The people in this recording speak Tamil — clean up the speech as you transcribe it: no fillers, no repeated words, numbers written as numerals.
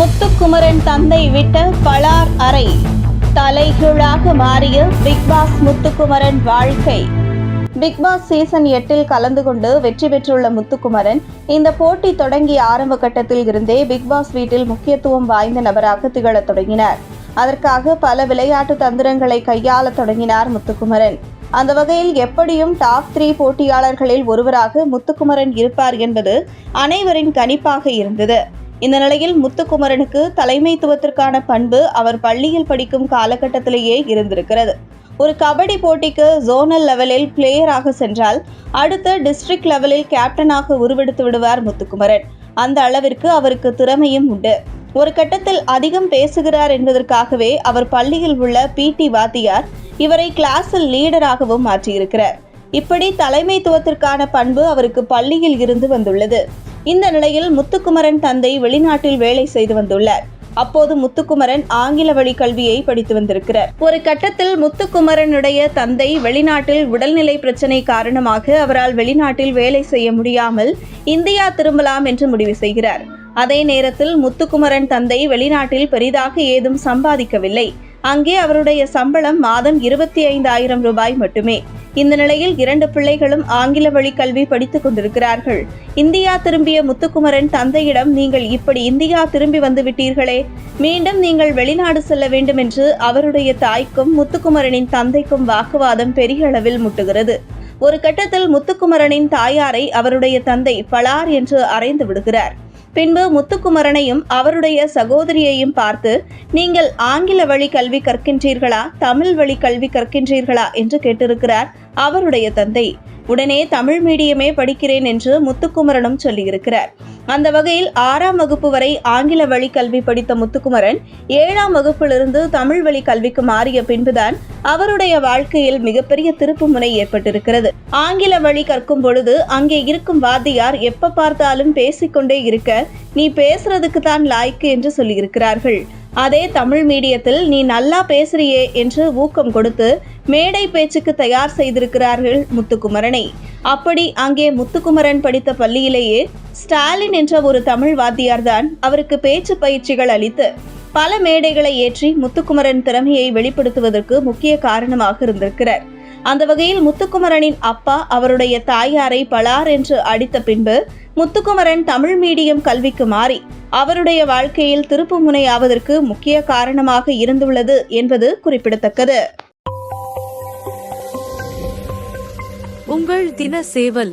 முத்துக்குமரன் தந்தை விட்ட பலார் அறை தலைகீழாக மாறிய பிக்பாஸ் முத்துக்குமரன் வாழ்க்கை. பிக்பாஸ் சீசன் 8 கலந்து கொண்டு வெற்றி பெற்றுள்ள முத்துக்குமரன் இந்த போட்டி தொடங்கிய ஆரம்ப கட்டத்தில் இருந்தே பிக்பாஸ் வீட்டில் முக்கியத்துவம் வாய்ந்த நபராக திகழத் தொடங்கினார். அதற்காக பல விளையாட்டு தந்திரங்களை கையாள தொடங்கினார் முத்துக்குமரன். அந்த வகையில் எப்படியும் டாப் 3 போட்டியாளர்களில் ஒருவராக முத்துக்குமரன் இருப்பார் என்பது அனைவரின் கணிப்பாக இருந்தது. இந்த நிலையில் முத்துக்குமரனுக்கு தலைமைத்துவத்திற்கான பண்பு அவர் பள்ளியில் படிக்கும் காலகட்டத்திலேயே இருந்திருக்கிறது. ஒரு கபடி போட்டிக்கு ஜோனல் லெவலில் பிளேயராக சென்றால் அடுத்த டிஸ்ட்ரிக்ட் லெவலில் கேப்டனாக உருவெடுத்து விடுவார் முத்துக்குமரன். அந்த அளவிற்கு அவருக்கு திறமையும் உண்டு. ஒரு கட்டத்தில் அதிகம் பேசுகிறார் என்பதற்காகவே அவர் பள்ளியில் உள்ள PT வாத்தியார் இவரை கிளாஸில் லீடராகவும் மாற்றியிருக்கிறார். இப்படி தலைமைத்துவத்திற்கான பண்பு அவருக்கு பள்ளியில் இருந்து வந்துள்ளது. இந்த நிலையில் முத்துக்குமரன் தந்தை வெளிநாட்டில் வேலை செய்து வந்துள்ளார். அப்போது முத்துக்குமரன் ஆங்கில வழி கல்வியை படித்து வந்திருக்கிறார். ஒரு கட்டத்தில் முத்துக்குமரனுடைய தந்தை வெளிநாட்டில் உடல்நிலை பிரச்சனை காரணமாக அவரால் வெளிநாட்டில் வேலை செய்ய முடியாமல் இந்தியா திரும்பலாம் என்று முடிவு செய்கிறார். அதே நேரத்தில் முத்துக்குமரன் தந்தை வெளிநாட்டில் பெரிதாக ஏதும் சம்பாதிக்கவில்லை. அங்கே அவருடைய சம்பளம் மாதம் 25,000 ரூபாய் மட்டுமே. இந்த நிலையில் 2 பிள்ளைகளும் ஆங்கில வழி கல்வி படித்துக் கொண்டிருக்கிறார்கள். இந்தியா திரும்பிய முத்துக்குமரன் தந்தையிடம், நீங்கள் இப்படி இந்தியா திரும்பி வந்து விட்டீர்களே, மீண்டும் நீங்கள் வெளிநாடு செல்ல வேண்டும் என்று அவருடைய தாய்க்கும் முத்துக்குமரனின் தந்தைக்கும் வாக்குவாதம் பெரிய அளவில் முட்டுகிறது. ஒரு கட்டத்தில் முத்துக்குமரனின் தாயாரை அவருடைய தந்தை பலார் என்று அறைந்து விடுகிறார். பின்பு முத்துக்குமரனையும் அவருடைய சகோதரியையும் பார்த்து, நீங்கள் ஆங்கில வழி கல்வி கற்கின்றீர்களா, தமிழ் வழி கல்வி கற்கின்றீர்களா என்று கேட்டிருக்கிறார் அவருடைய தந்தை. உடனே தமிழ் மீடியமே படிக்கிறேன் என்று முத்துக்குமரனும் சொல்லியிருக்கிறார். அந்த வகையில் 6ஆம் வகுப்பு வரை ஆங்கில வழி கல்வி படித்த முத்துக்குமரன் 7ஆம் வகுப்பிலிருந்து தமிழ் வழி கல்விக்கு மாறிய பின்புதான் அவருடைய வாழ்க்கையில் மிகப்பெரிய திருப்பு முனை ஏற்பட்டிருக்கிறது. ஆங்கில வழி கற்கும் பொழுது அங்கே இருக்கும் வாத்தியார் எப்ப பார்த்தாலும் பேசிக்கொண்டே இருக்க, நீ பேசுறதுக்கு தான் லாய்க்கு என்று சொல்லியிருக்கிறார்கள். அதே தமிழ் மீடியத்தில் நீ நல்லா பேசுறியே என்று ஊக்கம் கொடுத்து மேடை பேச்சுக்கு தயார் செய்திருக்கிறார்கள் முத்துக்குமரனை. அப்படி அங்கே முத்துக்குமரன் படித்த பள்ளியிலேயே ஸ்டாலின் என்ற ஒரு தமிழ் வாத்தியார் தான் அவருக்கு பேச்சு பயிற்சிகள் அளித்து பல மேடைகளை ஏற்றி முத்துக்குமரன் திறமையை வெளிப்படுத்துவதற்கு முக்கிய காரணமாக இருந்திருக்கிறார். அந்த வகையில் முத்துக்குமரனின் அப்பா அவருடைய தாயாரை பலார் என்று அடித்த பின்பு முத்துக்குமரன் தமிழ் மீடியம் கல்விக்கு மாறி அவருடைய வாழ்க்கையில் திருப்பு முனையாவதற்கு முக்கிய காரணமாக இருந்துள்ளது என்பது குறிப்பிடத்தக்கது. உங்கள் தின சேவல்.